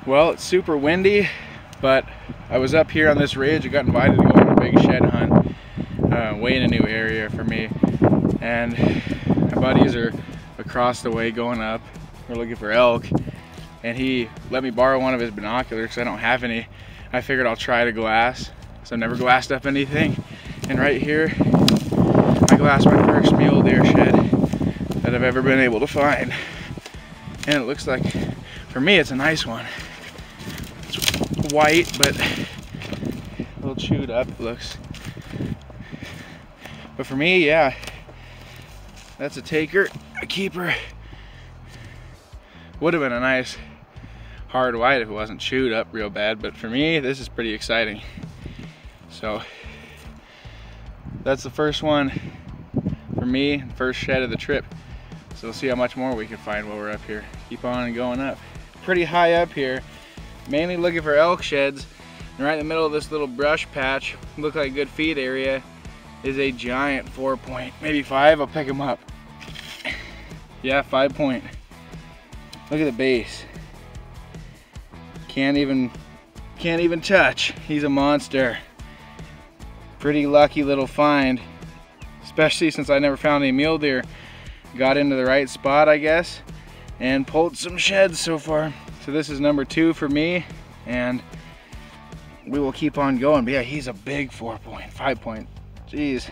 Well, it's super windy, but I was up here on this ridge. I got invited to go on a big shed hunt, way in a new area for me. And my buddies are across the way going up. We're looking for elk. And he let me borrow one of his binoculars because I don't have any. I figured I'll try to glass. So I've never glassed up anything. And right here, I glassed my first mule deer shed that I've ever been able to find. And it looks like, for me, it's a nice one. It's white, but a little chewed up, it looks. But for me, yeah, that's a taker, a keeper. Would have been a nice hard white if it wasn't chewed up real bad, but for me, this is pretty exciting. So that's the first one for me, first shed of the trip. So we'll see how much more we can find while we're up here. Keep on going up. Pretty high up here, mainly looking for elk sheds. And right in the middle of this little brush patch, look like a good feed area, is a giant 4-point, maybe 5. I'll pick him up. Yeah, 5-point. Look at the base. Can't even touch. He's a monster. Pretty lucky little find, especially since I never found any mule deer. Got into the right spot, I guess, and pulled some sheds so far. So this is number 2 for me, and we will keep on going. But yeah, he's a big 4-point, 5-point. Jeez.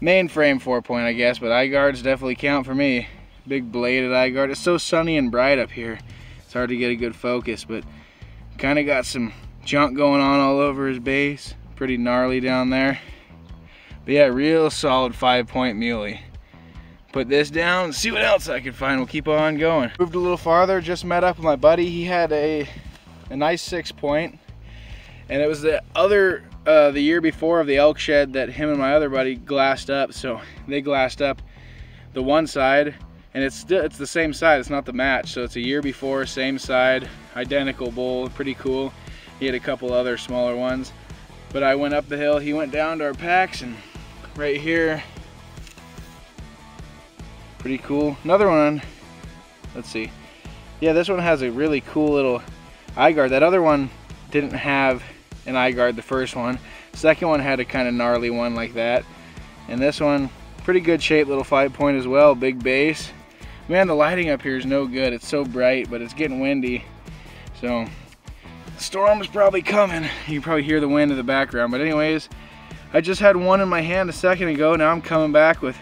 Mainframe 4-point, I guess, but eye guards definitely count for me. Big bladed eye guard. It's so sunny and bright up here. It's hard to get a good focus, but kind of got some junk going on all over his base. Pretty gnarly down there. But yeah, real solid 5-point muley. Put this down, see what else I can find. We'll keep on going. Moved a little farther, just met up with my buddy. He had a nice 6-point, and it was the year before of the elk shed that him and my other buddy glassed up. So they glassed up the one side, and it's the same side. It's not the match. So it's a year before, same side, identical bull. Pretty cool. He had a couple other smaller ones, but I went up the hill. He went down to our packs, and right here. Pretty cool. Another one, let's see. Yeah, this one has a really cool little eye guard. That other one didn't have an eye guard, the first one. Second one had a kind of gnarly one like that. And this one, pretty good shape, little 5-point as well, big base. Man, the lighting up here is no good. It's so bright, but it's getting windy. So, the storm is probably coming. You can probably hear the wind in the background. But anyways, I just had one in my hand a second ago. Now I'm coming back with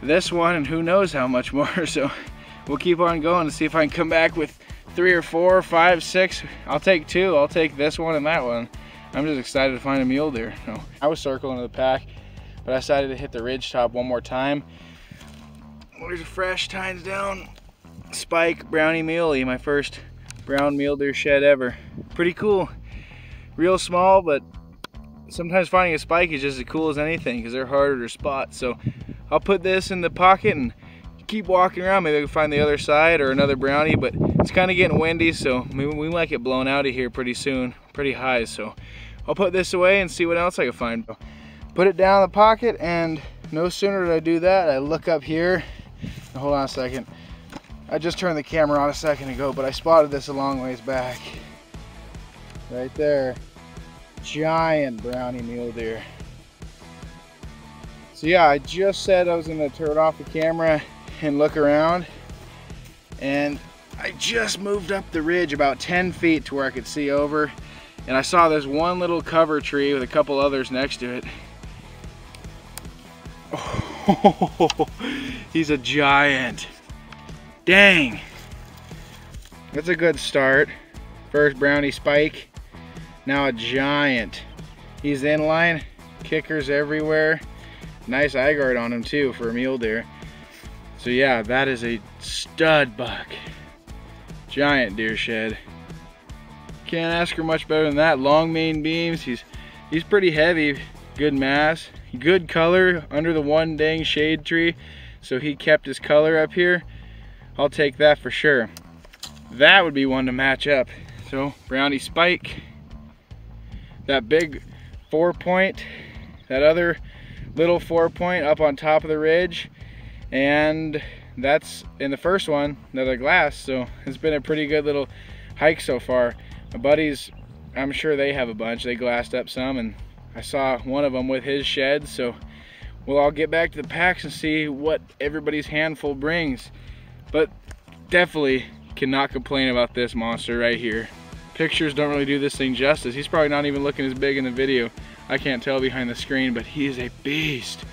this one and who knows how much more. So we'll keep on going to see if I can come back with 3 or 4, 5, 6. I'll take 2. I'll take this one and that one. I'm just excited to find a mule deer. So I was circling the pack, but I decided to hit the ridge top one more time. There's a fresh tines down spike brownie muley, my first brown mule deer shed ever. Pretty cool. Real small, but sometimes finding a spike is just as cool as anything because they're harder to spot. So I'll put this in the pocket and keep walking around. Maybe I can find the other side or another brownie, but it's kind of getting windy, so we might get blown out of here pretty soon, pretty high. So I'll put this away and see what else I can find. Put it down in the pocket, and no sooner did I do that, I look up here. Hold on a second. I just turned the camera on a second ago, but I spotted this a long ways back. Right there. Giant brownie mule deer. So yeah, I just said I was gonna turn off the camera and look around, and I just moved up the ridge about 10 feet to where I could see over, and I saw this one little cover tree with a couple others next to it. Oh, he's a giant. Dang. That's a good start. First brownie spike, now a giant. He's inline, kickers everywhere. Nice eye guard on him too for a mule deer. So yeah, that is a stud buck. Giant deer shed. Can't ask for much better than that. Long main beams. He's pretty heavy. Good mass. Good color under the one dang shade tree. So he kept his color up here. I'll take that for sure. That would be one to match up. So brownie spike. That big 4-point. That other little 4-point up on top of the ridge, and that's in the first one that I glassed. So it's been a pretty good little hike so far. My buddies, I'm sure they have a bunch. They glassed up some, and I saw one of them with his shed, so we'll all get back to the packs and see what everybody's handful brings. But definitely cannot complain about this monster right here. Pictures don't really do this thing justice. He's probably not even looking as big in the video. I can't tell behind the screen, but he is a beast.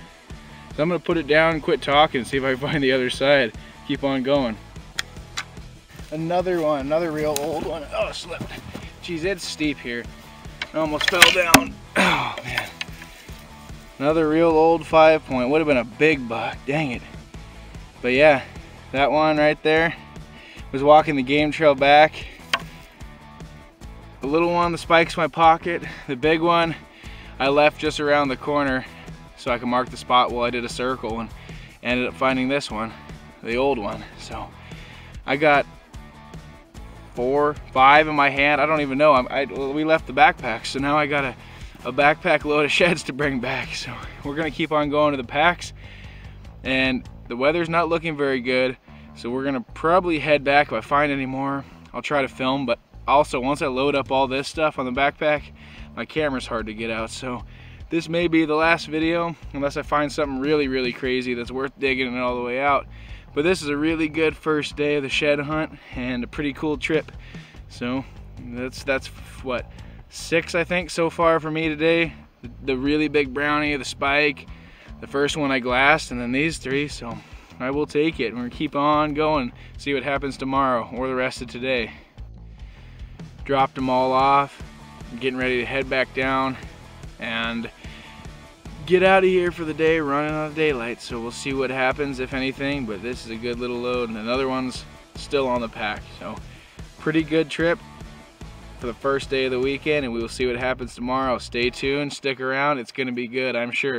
So I'm gonna put it down and quit talking and see if I can find the other side. Keep on going. Another one, another real old one. Oh, slipped. Geez, it's steep here. I almost fell down. Oh man. Another real old 5-point. Would have been a big buck, dang it. But yeah, that one right there was walking the game trail back. The little one, the spike's in my pocket. The big one, I left just around the corner so I could mark the spot while I did a circle, and ended up finding this one, the old one. So I got 4, 5 in my hand. I don't even know. We left the backpack, so now I got a backpack load of sheds to bring back. So we're gonna keep on going to the packs, and the weather's not looking very good, so we're gonna probably head back. If I find any more, I'll try to film, but also once I load up all this stuff on the backpack, my camera's hard to get out. So this may be the last video unless I find something really, really crazy that's worth digging it all the way out. But this is a really good first day of the shed hunt and a pretty cool trip. So that's what, 6 I think so far for me today. The really big brownie, the spike, the first one I glassed, and then these 3. So I will take it. We're gonna keep on going, see what happens tomorrow or the rest of today. Dropped them all off. I'm getting ready to head back down and get out of here for the day, running out of daylight. So we'll see what happens, if anything, but this is a good little load, and another one's still on the pack. So pretty good trip for the first day of the weekend, and we will see what happens tomorrow. Stay tuned, stick around, it's gonna be good, I'm sure.